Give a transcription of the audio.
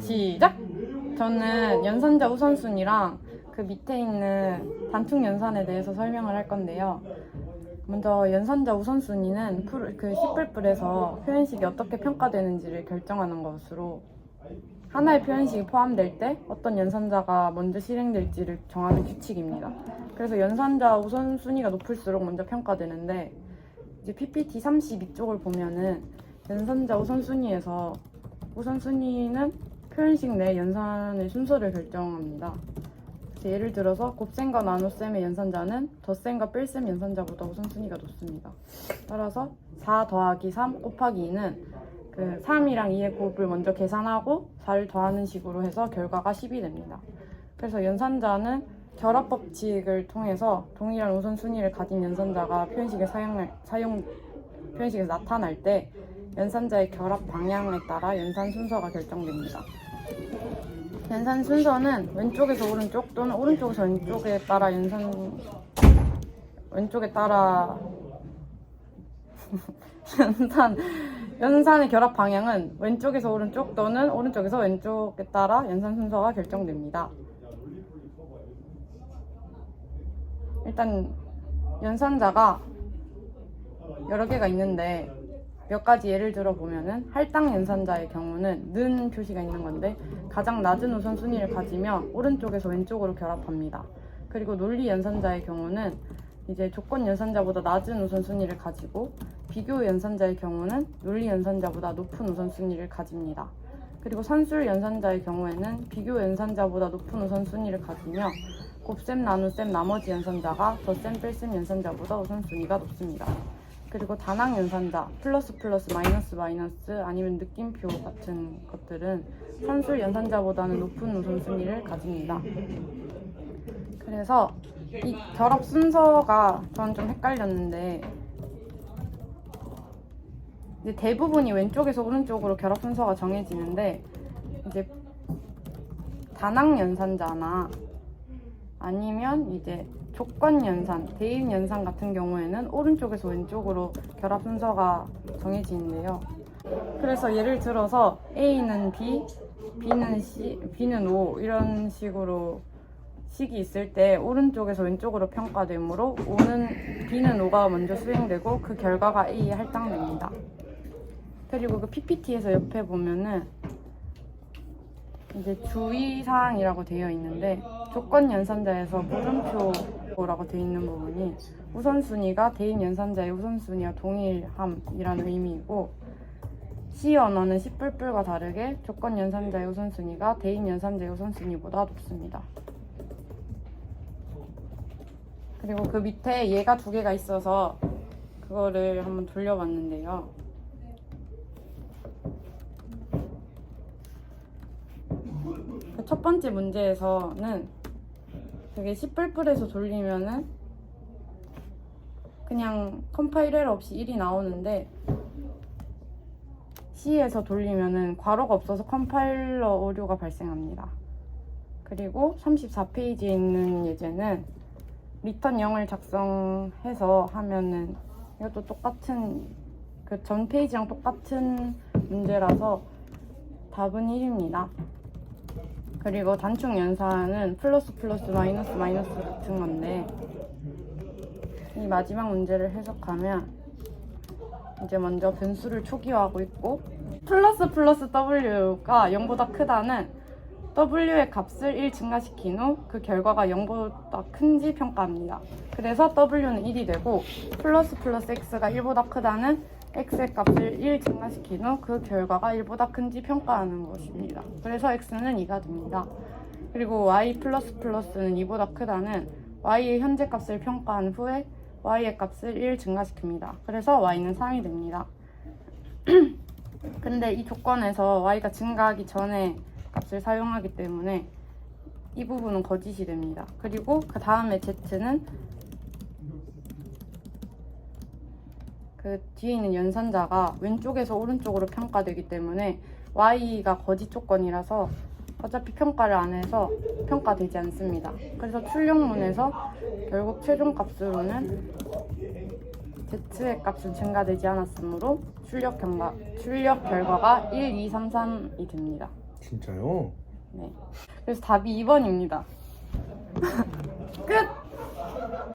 시작! 저는 연산자 우선순위랑 그 밑에 있는 단축 연산에 대해서 설명을 할 건데요. 먼저 연산자 우선순위는 그 C++에서 표현식이 어떻게 평가되는지를 결정하는 것으로 하나의 표현식이 포함될 때 어떤 연산자가 먼저 실행될지를 정하는 규칙입니다. 그래서 연산자 우선순위가 높을수록 먼저 평가되는데 이제 PPT 32쪽을 보면은 연산자 우선순위에서 우선순위는 표현식 내 연산의 순서를 결정합니다. 예를 들어서 곱셈과 나눗셈의 연산자는 덧셈과 뺄셈 연산자보다 우선순위가 높습니다. 따라서 4 더하기 3 곱하기 2는 그 3이랑 2의 곱을 먼저 계산하고 4를 더하는 식으로 해서 결과가 10이 됩니다. 그래서 연산자는 결합 법칙을 통해서 동일한 우선순위를 가진 연산자가 표현식에서 나타날 때 연산자의 결합 방향에 따라 연산 순서가 결정됩니다. 연산 순서는 왼쪽에서 오른쪽 또는 오른쪽에서 왼쪽에 따라 연산의 결합 방향은 왼쪽에서 오른쪽 또는 오른쪽에서 왼쪽에 따라 연산 순서가 결정됩니다. 일단 연산자가 여러 개가 있는데 몇 가지 예를 들어 보면은 할당 연산자의 경우는 는 표시가 있는 건데 가장 낮은 우선순위를 가지면 오른쪽에서 왼쪽으로 결합합니다. 그리고 논리 연산자의 경우는 이제 조건 연산자보다 낮은 우선순위를 가지고 비교 연산자의 경우는 논리 연산자보다 높은 우선순위를 가집니다. 그리고 산술 연산자의 경우에는 비교 연산자보다 높은 우선순위를 가지며 곱셈, 나눗셈, 나머지 연산자가 덧셈, 뺄셈 연산자보다 우선순위가 높습니다. 그리고 다항 연산자, 플러스 플러스, 마이너스 마이너스 아니면 느낌표 같은 것들은 산술 연산자보다는 높은 우선순위를 가집니다. 그래서 이 결합 순서가 저는 좀 헷갈렸는데 이제 대부분이 왼쪽에서 오른쪽으로 결합 순서가 정해지는데 이제 다항 연산자나 아니면 이제 조건 연산, 대입 연산 같은 경우에는 오른쪽에서 왼쪽으로 결합 순서가 정해지는데요. 그래서 예를 들어서 A는 B, B는 C, B는 O 이런 식으로 식이 있을 때 오른쪽에서 왼쪽으로 평가되므로 B는 O가 먼저 수행되고 그 결과가 A에 할당됩니다. 그리고 그 PPT에서 옆에 보면은 이제 주의사항이라고 되어 있는데 조건 연산자에서 물음표라고 되어 있는 부분이 우선순위가 대입 연산자의 우선순위와 동일함이라는 의미이고 C 언어는 C++과 다르게 조건 연산자의 우선순위가 대입 연산자의 우선순위보다 높습니다. 그리고 그 밑에 얘가 두 개가 있어서 그거를 한번 돌려봤는데요. 첫 번째 문제에서는 되게 C++에서 돌리면은 그냥 컴파일 에러 없이 1이 나오는데 C에서 돌리면은 괄호가 없어서 컴파일러 오류가 발생합니다. 그리고 34페이지에 있는 예제는 리턴 0을 작성해서 하면은 이것도 똑같은 그 전 페이지랑 똑같은 문제라서 답은 1입니다. 그리고 단축 연산은 플러스 플러스 마이너스 마이너스 같은 건데 이 마지막 문제를 해석하면 이제 먼저 변수를 초기화하고 있고 플러스 플러스 W가 0보다 크다는 W의 값을 1 증가시킨 후 그 결과가 0보다 큰지 평가합니다. 그래서 W는 1이 되고 플러스 플러스 X가 1보다 크다는 X의 값을 1 증가시킨 후 그 결과가 1보다 큰지 평가하는 것입니다. 그래서 X는 2가 됩니다. 그리고 Y 플러스 플러스는 2보다 크다는 Y의 현재 값을 평가한 후에 Y의 값을 1 증가시킵니다. 그래서 Y는 3이 됩니다. 근데 이 조건에서 Y가 증가하기 전에 값을 사용하기 때문에 이 부분은 거짓이 됩니다. 그리고 그 다음에 Z는 그 뒤에 있는 연산자가 왼쪽에서 오른쪽으로 평가되기 때문에 Y가 거짓 조건이라서 어차피 평가를 안 해서 평가되지 않습니다. 그래서 출력문에서 결국 최종값으로는 Z의 값은 증가되지 않았으므로 출력 결과가 1, 2, 3, 3이 됩니다. 진짜요? 네. 그래서 답이 2번입니다. 끝!